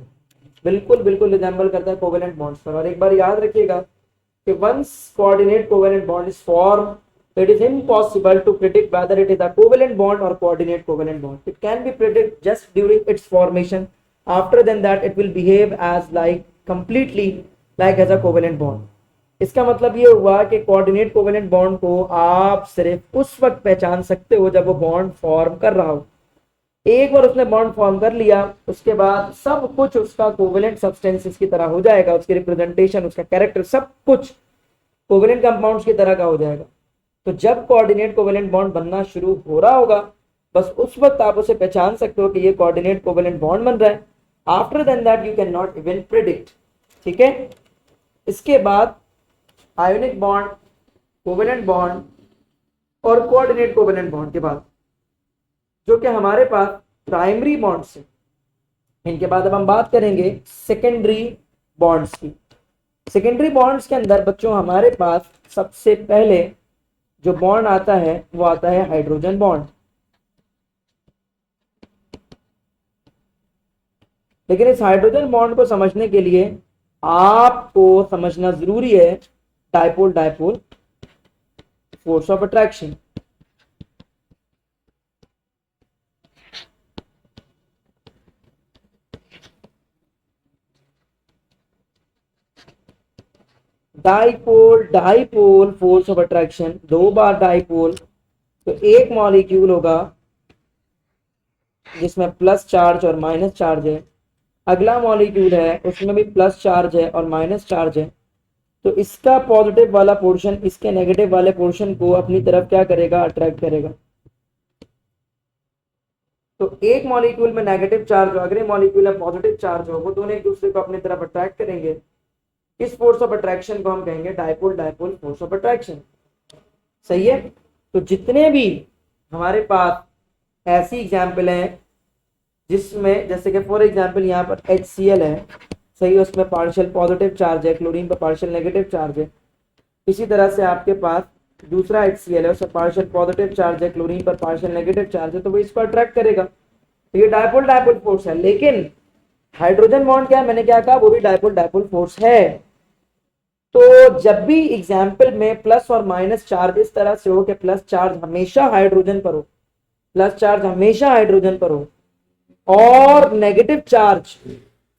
बिल्कुल बिल्कुल रिजेंबल करता है कोवेलेंट बॉन्ड्स पर। और एक बार याद रखिएगा कि once coordinate covalent bond is form, it is impossible to predict whether it is a covalent bond or coordinate covalent bond. It can be predicted just during its formation. After then that it will behave as like completely like as a covalent bond. इसका मतलब ये हुआ कि coordinate covalent bond को आप सिर्फ उस वक्त पहचान सकते हो जब वो बॉन्ड फॉर्म कर रहा हो। एक बार उसने बॉन्ड फॉर्म कर लिया उसके बाद सब कुछ उसका कोवेलेंट सब्सटेंसेस की तरह हो जाएगा, उसकी रिप्रेजेंटेशन, उसका कैरेक्टर, सब कुछ कोवेलेंट कंपाउंड्स की तरह का हो जाएगा। तो जब कोऑर्डिनेट कोवेलेंट बॉन्ड बनना शुरू हो रहा होगा बस उस वक्त आप उसे पहचान सकते हो कि ये कोऑर्डिनेट कोवेलेंट बॉन्ड बन रहा है। After then that you can not even predict, ठीक है। इसके बाद आयोनिक बॉन्ड, कोवेलेंट बॉन्ड और कोऑर्डिनेट कोवेलेंट बॉन्ड के बाद जो कि हमारे पास प्राइमरी बॉन्ड्स हैं, इनके बाद अब हम बात करेंगे सेकेंडरी बॉन्ड्स की। सेकेंडरी बॉन्ड्स के अंदर बच्चों हमारे पास सबसे पहले जो बॉन्ड आता है वो आता है हाइड्रोजन बॉन्ड। लेकिन इस हाइड्रोजन बॉन्ड को समझने के लिए आपको समझना जरूरी है dipole dipole force of attraction. Dipole dipole force of attraction, दो बार डाइपोल, तो एक मॉलिक्यूल होगा जिसमें प्लस चार्ज और माइनस चार्ज है, अगला मॉलिक्यूल है उसमें भी प्लस चार्ज है और माइनस चार्ज है। तो इसका पॉजिटिव वाला पोर्शन इसके नेगेटिव वाले पोर्शन को अपनी तरफ क्या करेगा, अट्रैक्ट करेगा। तो एक मॉलिक्यूल में नेगेटिव चार्ज हो, अगले मॉलिक्यूल में पॉजिटिव चार्ज हो, वो दोनों एक दूसरे को अपनी तरफ अट्रैक्ट करेंगे। इस फोर्स ऑफ अट्रैक्शन को हम कहेंगे dipole dipole force of attraction. सही है। तो जितने भी हमारे पास ऐसी एग्जाम्पल हैं जिसमें जैसे कि फॉर एग्जाम्पल यहाँ पर HCl है, सही, उसमें पार्शियल पॉजिटिव चार्ज है, क्लोरीन पर पार्शियल नेगेटिव चार्ज है। इसी तरह से आपके पास दूसरा HCl है, उसमें पार्शियल पॉजिटिव चार्ज है, क्लोरीन पर पार्शियल नेगेटिव चार्ज है, तो वो इसको अट्रैक्ट करेगा। तो ये डाइपोल डाइपोल फोर्स है। लेकिन हाइड्रोजन बॉन्ड क्या है, मैंने क्या कहा, वो भी डाइपोल डाइपोल फोर्स है। तो जब भी एग्जाम्पल में प्लस और माइनस चार्ज इस तरह से हो कि प्लस चार्ज हमेशा हाइड्रोजन पर हो, प्लस चार्ज हमेशा हाइड्रोजन पर हो, और negative charge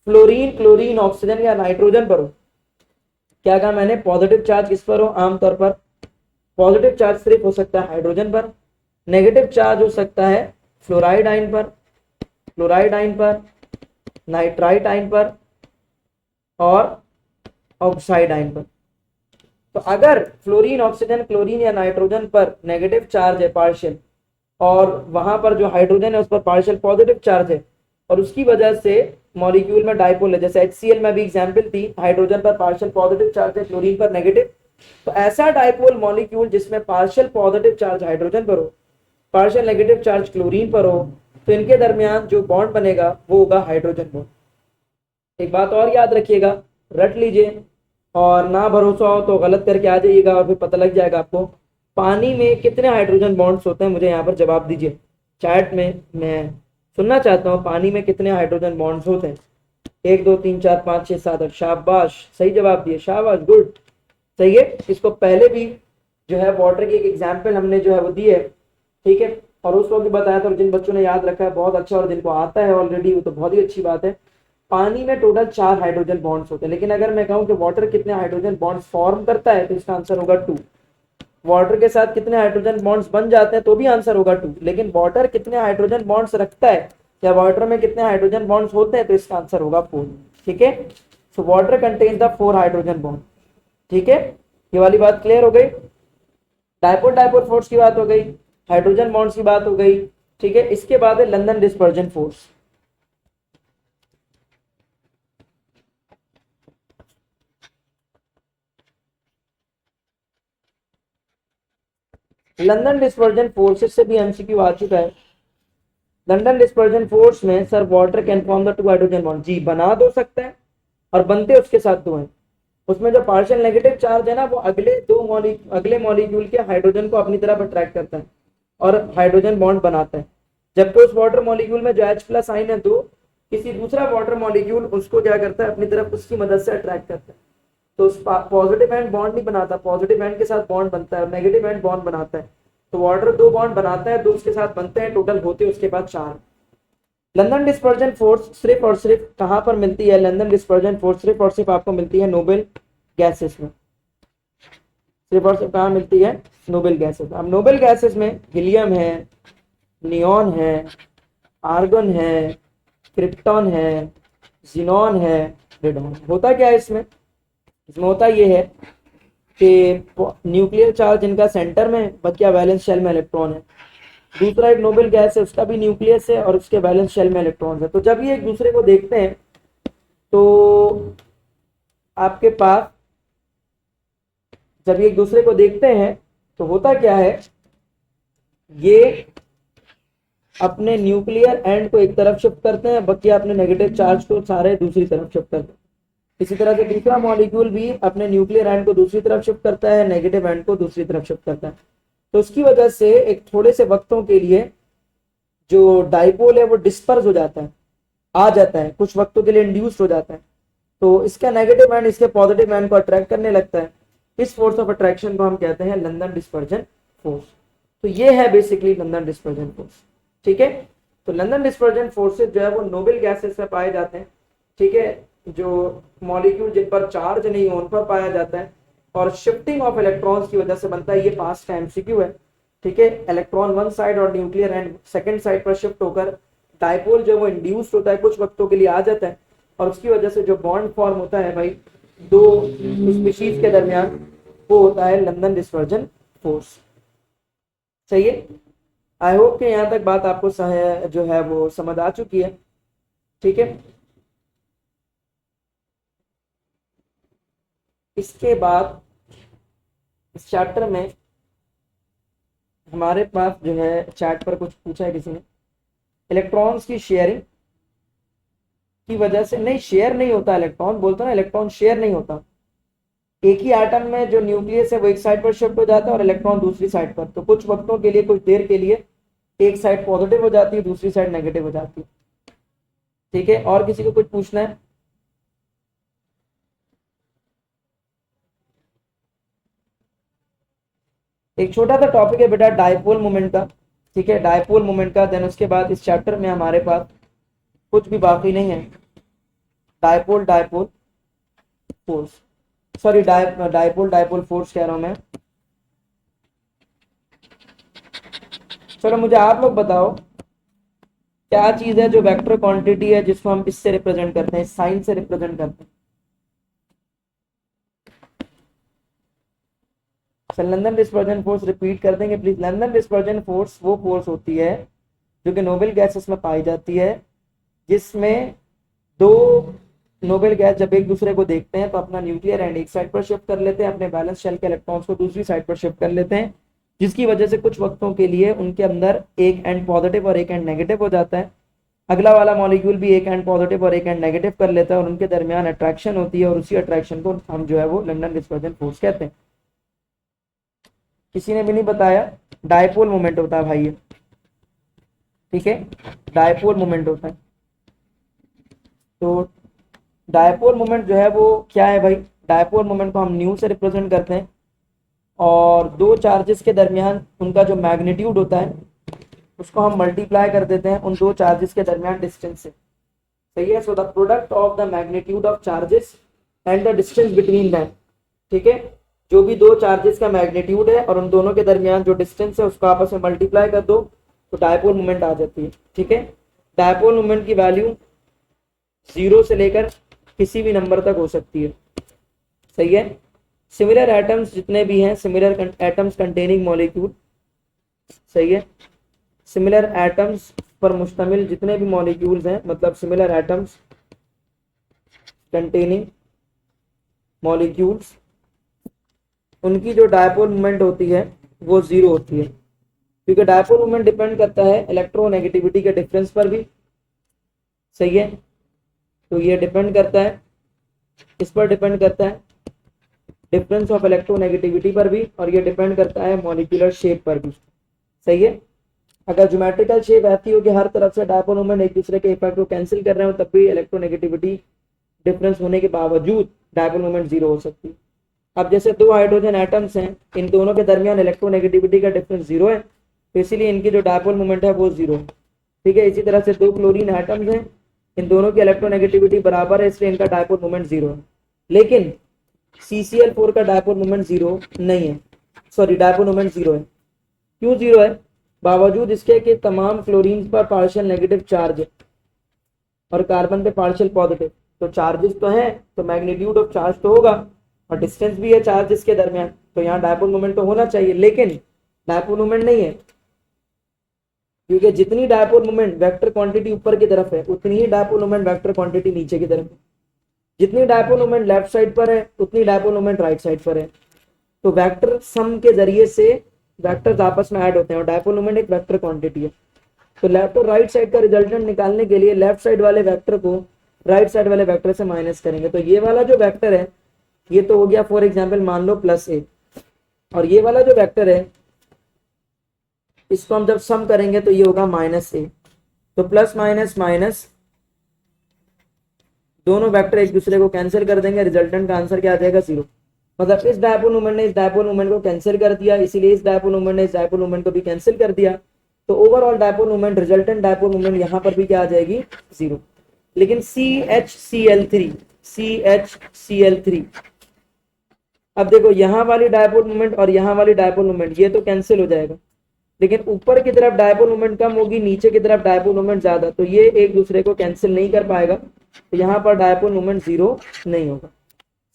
fluorine, chlorine, oxygen या नाइट्रोजन पर हो। क्या कहा मैंने, पॉजिटिव चार्ज किस पर हो, आमतौर पर पॉजिटिव चार्ज सिर्फ हो सकता है हाइड्रोजन पर, नेगेटिव चार्ज हो सकता है फ्लोराइड आयन पर, क्लोराइड आयन पर, नाइट्राइट आयन पर और ऑक्साइड आयन पर। तो अगर फ्लोरीन, ऑक्सीजन, क्लोरीन या नाइट्रोजन पर नेगेटिव चार्ज है पार्शियल, और वहां पर जो हाइड्रोजन है उस पर पार्शियल पॉजिटिव चार्ज है, और उसकी वजह से मॉलिक्यूल में डाइपोल है, जैसे HCl में भी एग्जांपल थी, हाइड्रोजन पर पार्शियल पॉजिटिव चार्ज है, क्लोरीन पर नेगेटिव। तो ऐसा डाइपोल मॉलिक्यूल जिसमें पार्शियल पॉजिटिव चार्ज हाइड्रोजन पर हो, पार्शियल नेगेटिव चार्ज क्लोरीन पर हो, तो इनके दरमियान जो बॉन्ड बनेगा वो होगा हाइड्रोजन बॉन्ड। एक बात और याद रखिएगा, रट लीजिए, और ना भरोसा हो तो गलत करके आ जाइएगा और फिर पता लग जाएगा आपको। पानी में कितने हाइड्रोजन बॉन्ड्स होते हैं, मुझे यहाँ पर जवाब दीजिए चैट में, मैं सुनना चाहता हूँ। पानी में कितने हाइड्रोजन बॉन्ड्स होते हैं? 1 2 3 4 5 6 7 8। शाबाश, सही जवाब दिए, शाबाश, गुड, सही है। इसको पहले भी जो है वाटर की एक एग्जाम्पल हमने जो है वो दी है, ठीक है, और उस वक्त भी बताया था। और जिन बच्चों ने याद रखा है बहुत अच्छा, और जिनको आता है ऑलरेडी वो तो बहुत ही अच्छी बात है। पानी में टोटल 4 हाइड्रोजन बॉन्ड्स होते हैं, लेकिन अगर मैं कहूँ कि वाटर कितने हाइड्रोजन बॉन्ड्स फॉर्म करता है तो इसका आंसर होगा 2। वाटर के साथ कितने हाइड्रोजन बॉन्ड्स बन जाते हैं तो भी आंसर होगा 2। लेकिन वाटर कितने हाइड्रोजन बॉन्ड्स रखता है या वाटर में कितने हाइड्रोजन बॉन्ड्स होते हैं तो इसका आंसर होगा 4। ठीक है, so water contains the 4 hydrogen bond. ठीक है, ये वाली बात क्लियर हो गई। डाइपोल डाइपोल फोर्स की बात हो गई, हाइड्रोजन बॉन्ड्स की बात हो गई। ठीक है, इसके बाद है London dispersion force. London dispersion forces से भी एमसीक्यू आ चुका है। लंदन डिस्पर्जन फोर्स में sir water can form the two hydrogen bond, जी बना दो सकता है और बनते उसके साथ दो हैं। उसमें जो पार्शियल नेगेटिव चार्ज है ना, वो अगले मॉलिक्यूल के हाइड्रोजन को अपनी तरफ अट्रैक्ट करता है और हाइड्रोजन बॉन्ड बनाता है। जबकि उस वाटर मॉलिक्यूल में जो H प्लस आइन है दो, किसी दूसरा वाटर मॉलिक्यूल उसको क्या करता है, अपनी तरफ उसकी मदद से अट्रैक्ट करता है। तो उस पॉजिटिव एंड बॉन्ड नहीं बनाता, पॉजिटिव एंड के साथ बॉन्ड बनता है और नेगेटिव एंड बॉन्ड बनाता है। तो वाटर दो बॉन्ड बनाता है, दो उसके साथ बनते हैं, टोटल होते हैं उसके बाद चार। लंदन डिस्पर्जन फोर्स सिर्फ और सिर्फ कहां पर मिलती है? लंदन डिस्पर्जन फोर्स सिर्फ और सिर्फ आपको मिलती है नोबेल गैसेस में। सिर्फ और सिर्फ कहां मिलती है? Noble gases. अब नोबेल गैसेस में हीलियम है, नियॉन है, आर्गन है, क्रिप्टॉन है, जिनॉन है, रेडॉन। होता क्या है इसमें? इसमें होता ये है कि न्यूक्लियर चार्ज इनका सेंटर में, बकिया वैलेंस शेल में इलेक्ट्रॉन है। दूसरा एक नोबेल गैस है, उसका भी न्यूक्लियस है और उसके वैलेंस शेल में इलेक्ट्रॉन है। तो जब ये एक दूसरे को देखते हैं तो आपके पास, जब ये एक दूसरे को देखते हैं तो होता क्या है, ये अपने न्यूक्लियर एंड को एक तरफ शिफ्ट करते हैं, बाकी अपने नेगेटिव चार्ज को सारे दूसरी तरफ शिफ्ट करते हैं। इसी तरह से दूसरा मॉलिक्यूल भी अपने न्यूक्लियर एंड को दूसरी तरफ शिफ्ट करता है, नेगेटिव एंड को दूसरी तरफ शिफ्ट करता है। तो उसकी वजह से एक थोड़े से वक्तों के लिए जो डाइपोल है वो डिस्पर्स हो जाता है, आ जाता है, कुछ वक्तों के लिए इंड्यूस्ड हो जाता है। तो इसका नेगेटिव एंड इसके पॉजिटिव एंड को अट्रैक्ट करने लगता है। इस फोर्स ऑफ अट्रैक्शन को हम कहते हैं लंदन डिस्पर्जन फोर्स। तो ये है बेसिकली लंदन डिस्पर्जन फोर्स। ठीक है, तो लंदन डिस्पर्जन फोर्सेस जो है वो नोबेल गैसेस में पाए जाते हैं। ठीक है, जो मॉलिक्यूल जिन पर चार्ज नहीं हो उन पर पाया जाता है और शिफ्टिंग ऑफ इलेक्ट्रॉन्स की वजह से बनता है। ये पास्ट का एमसीक्यू है। ठीक है, इलेक्ट्रॉन वन साइड और न्यूक्लियर एंड सेकंड साइड पर शिफ्ट होकर डाइपोल जो वो इंड्यूस्ड होता है, कुछ वक्तों के लिए आ जाता है और उसकी वजह से जो बॉन्ड फॉर्म होता है भाई दो स्पीशीज के दरमियान, वो होता है लंदन डिस्पर्जन फोर्स। सही है, आई होप कि यहाँ तक बात आपको जो है वो समझ आ चुकी है। ठीक है, इसके बाद इस चैप्टर में हमारे पास जो है चैट पर कुछ पूछा है किसी ने, इलेक्ट्रॉन्स की शेयरिंग की वजह से। नहीं, शेयर नहीं होता इलेक्ट्रॉन, बोलता ना इलेक्ट्रॉन शेयर नहीं होता। एक ही एटम में जो न्यूक्लियस है वो एक साइड पर शिफ्ट हो जाता है और इलेक्ट्रॉन दूसरी साइड पर। तो कुछ वक्तों के लिए, कुछ देर के लिए एक साइड पॉजिटिव हो जाती है, दूसरी साइड नेगेटिव हो जाती है। ठीक है, और किसी को कुछ पूछना है? एक छोटा सा टॉपिक है बेटा डाइपोल मोमेंट का। ठीक है, डाइपोल मोमेंट का। देन उसके बाद इस चैप्टर में हमारे पास कुछ भी बाकी नहीं है। Dipole dipole force, sorry dipole dipole force कह रहा हूं मैं। चलो मुझे आप लोग बताओ, क्या चीज है जो वेक्टर क्वांटिटी है जिसको हम इससे रिप्रेजेंट करते हैं, साइन से रिप्रेजेंट करते हैं? लंदन डिस्पर्जन फोर्स रिपीट कर देंगे प्लीज। लंदन डिस्पर्जन फोर्स वो फोर्स होती है जो कि नोबेल गैसेस में पाई जाती है, जिसमें दो नोबेल गैस जब एक दूसरे को देखते हैं तो अपना न्यूक्लियर एंड एक साइड पर शिफ्ट कर लेते हैं, अपने बैलेंस शेल के इलेक्ट्रॉन्स को दूसरी साइड पर शिफ्ट कर लेते हैं, जिसकी वजह से कुछ वक्तों के लिए उनके अंदर एक एंड पॉजिटिव और एक एंड नेगेटिव हो जाता है। अगला वाला मॉलिक्यूल भी एक एंड पॉजिटिव और एक एंड नेगेटिव कर लेता है और उनके दरमियान अट्रैक्शन होती है और उसी अट्रैक्शन को हम जो है वो लंदन डिस्पर्जन फोर्स कहते हैं। किसी ने भी नहीं बताया? डाइपोल मोमेंट होता है भाई ये। ठीक है, डाइपोल मोमेंट होता है। तो डाइपोल मोमेंट जो है वो क्या है भाई? डाइपोल मोमेंट को हम न्यू से रिप्रेजेंट करते हैं और दो चार्जेस के दरमियान उनका जो मैग्नीट्यूड होता है उसको हम मल्टीप्लाई कर देते हैं उन दो चार्जेस के दरमियान डिस्टेंस से। सही है, so the product of the magnitude of charges and the distance between them. ठीक है, जो भी दो चार्जेस का मैग्नीट्यूड है और उन दोनों के दरमियान जो डिस्टेंस है उसको आपस में मल्टीप्लाई कर दो तो डाइपोल मोमेंट आ जाती है। ठीक है, डाइपोल मोमेंट की वैल्यू 0 से लेकर किसी भी नंबर तक हो सकती है। सही है, सिमिलर एटम्स जितने भी हैं, सिमिलर एटम्स कंटेनिंग मॉलिक्यूल। सही है, सिमिलर एटम्स पर मुश्तमिल जितने भी मॉलिक्यूल्स हैं, मतलब सिमिलर एटम्स कंटेनिंग मॉलिक्यूल्स, उनकी जो डायपोल मोमेंट होती है वो जीरो होती है, क्योंकि डायपोल मोमेंट डिपेंड करता है इलेक्ट्रोनेगेटिविटी के डिफरेंस पर भी। सही है, तो ये डिपेंड करता है, इस पर डिपेंड करता है डिफरेंस ऑफ इलेक्ट्रोनेगेटिविटी पर भी, और ये डिपेंड करता है मॉलिक्यूलर शेप पर भी। सही है, अगर ज्योमेट्रिकल शेप ऐसी हो कि हर तरफ से डायपोल मोमेंट एक दूसरे के इफेक्ट को कैंसिल कर रहे हो, तब भी इलेक्ट्रोनेगेटिविटी डिफरेंस होने के बावजूद डायपोल मोमेंट जीरो हो सकती है। अब जैसे दो हाइड्रोजन एटम्स हैं, इन दोनों के दरमियान इलेक्ट्रोनेगेटिविटी का डिफरेंस जीरो है, तो इसीलिए इनकी जो डायपोल मोमेंट है वो जीरो है। ठीक है, इसी तरह से दो क्लोरीन एटम्स हैं, इन दोनों की इलेक्ट्रोनेगेटिविटी बराबर है, इसलिए इनका डायपोल मोमेंट जीरो है। लेकिन CCl4 का डायपोल मोमेंट जीरो नहीं है, सॉरी डायपोल मोमेंट जीरो है। क्यों जीरो है? बावजूद इसके कि तमाम क्लोरीन पर पार्शियल नेगेटिव चार्ज है और कार्बन पे पार्शियल पॉजिटिव, तो चार्जेस तो हैं, तो मैग्नीट्यूड ऑफ चार्ज तो होगा, और डिस्टेंस भी है चार्जेस के दरमियान, तो यहाँ डायपोल मोमेंट तो होना चाहिए, लेकिन डायपोल मोमेंट नहीं है, क्योंकि जितनी डायपोल मोमेंट वेक्टर क्वांटिटी ऊपर की तरफ है, उतनी ही डायपोल मोमेंट वेक्टर क्वांटिटी नीचे की तरफ है। जितनी डायपोल मोमेंट लेफ्ट साइड पर है, उतनी डायपोल मोमेंट राइट साइड पर है। तो वेक्टर सम के जरिए से वेक्टर्स आपस में ऐड होते हैं, और डायपोल मोमेंट एक वेक्टर क्वांटिटी है। तो लेफ्ट और राइट साइड का रिजल्टेंट निकालने के लिए लेफ्ट साइड वाले वेक्टर को राइट साइड वाले वेक्टर से माइनस करेंगे। तो ये वाला जो वेक्टर है, ये तो हो गया फॉर एग्जाम्पल मान लो +a, और ये वाला जो वेक्टर है, इसको हम जब सम करेंगे तो ये होगा -a। तो प्लस माइनस माइनस दोनों वेक्टर एक दूसरे को कैंसिल कर देंगे, रिजल्टेंट का आंसर क्या आ जाएगा? जीरो। मतलब इस डायपोल मोमेंट ने इस डायपोल मोमेंट को कैंसिल कर दिया, इसीलिए इस डायपोल मोमेंट ने इस डायपोल मोमेंट को भी कैंसिल कर दिया। तो overall dipole moment, resultant dipole moment यहाँ पर भी क्या आ जाएगी? जीरो। लेकिन CHCl3 अब देखो यहाँ वाली डायपोल मोमेंट और यहाँ वाली डायपोल मोमेंट ये तो कैंसिल हो जाएगा, लेकिन ऊपर की तरफ डायपोल मोमेंट कम होगी, नीचे की तरफ डायपोल मोमेंट ज्यादा, तो ये एक दूसरे को कैंसिल नहीं कर पाएगा, तो यहाँ पर डायपोल मोमेंट जीरो नहीं होगा।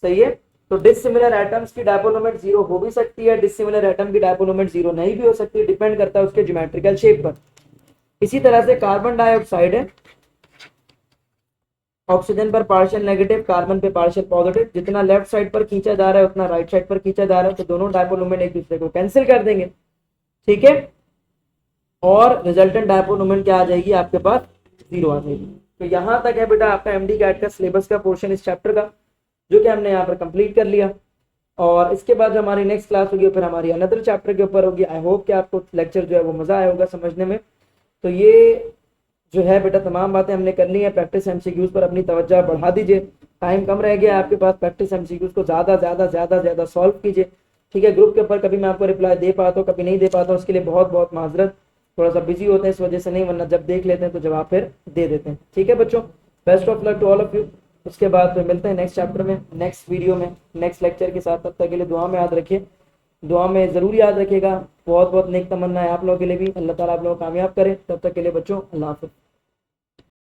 सही है, तो डिसिमिलर एटम्स की डायपोल मोमेंट जीरो हो भी सकती है, डिसिमिलर एटम की डायपोल मोमेंट जीरो नहीं भी हो सकती है, डिपेंड करता है उसके ज्योमेट्रिकल शेप पर। इसी तरह से कार्बन डाइऑक्साइड है, ऑक्सीजन पर पार्शियल नेगेटिव, कार्बन पे पार्शियल पॉजिटिव, जितना लेफ्ट साइड पर खींचा जा रहा है उतना राइट साइड पर खींचा जा रहा है, तो दोनों डायपोल मोमेंट एक दूसरे को कैंसिल कर देंगे। ठीक है, और रिजल्टेंट डायपोल मोमेंट क्या आ जाएगी आपके पास? जीरो आ जाएगी। तो यहाँ तक है बेटा आपका MD कैट का सिलेबस का पोर्शन इस चैप्टर का, जो कि हमने यहाँ पर कंप्लीट कर लिया। और इसके बाद जो हमारी नेक्स्ट क्लास होगी फिर हमारी अनदर चैप्टर के ऊपर होगी। आई होप कि आपको लेक्चर जो है वो मजा आया होगा समझने में। तो ये जो है बेटा तमाम बातें हमने कर ली है, प्रैक्टिस MCQs पर अपनी तवज्जो बढ़ा दीजिए, टाइम कम रह गया आपके पास, प्रैक्टिस MCQs को ज़्यादा सॉल्व कीजिए। ठीक है, ग्रुप के ऊपर कभी मैं आपको रिप्लाई दे पाता हूँ, कभी नहीं दे पाता हूँ, उसके लिए बहुत बहुत माजरत, थोड़ा सा बिजी होते हैं इस वजह से नहीं, वरना जब देख लेते हैं तो जवाब फिर दे देते हैं। ठीक है बच्चों, best of luck to all of you. उसके बाद फिर मिलते हैं नेक्स्ट चैप्टर में, नेक्स्ट वीडियो में, नेक्स्ट लेक्चर के साथ। तब तक के लिए दुआ में याद रखिए, दुआ में ज़रूर याद रखिएगा। बहुत बहुत नेक तमन्ना है आप लोगों के लिए भी, अल्लाह ताला आप लोगों को कामयाब करे। तब तक के लिए बच्चों, अल्लाह हाफ़िज़।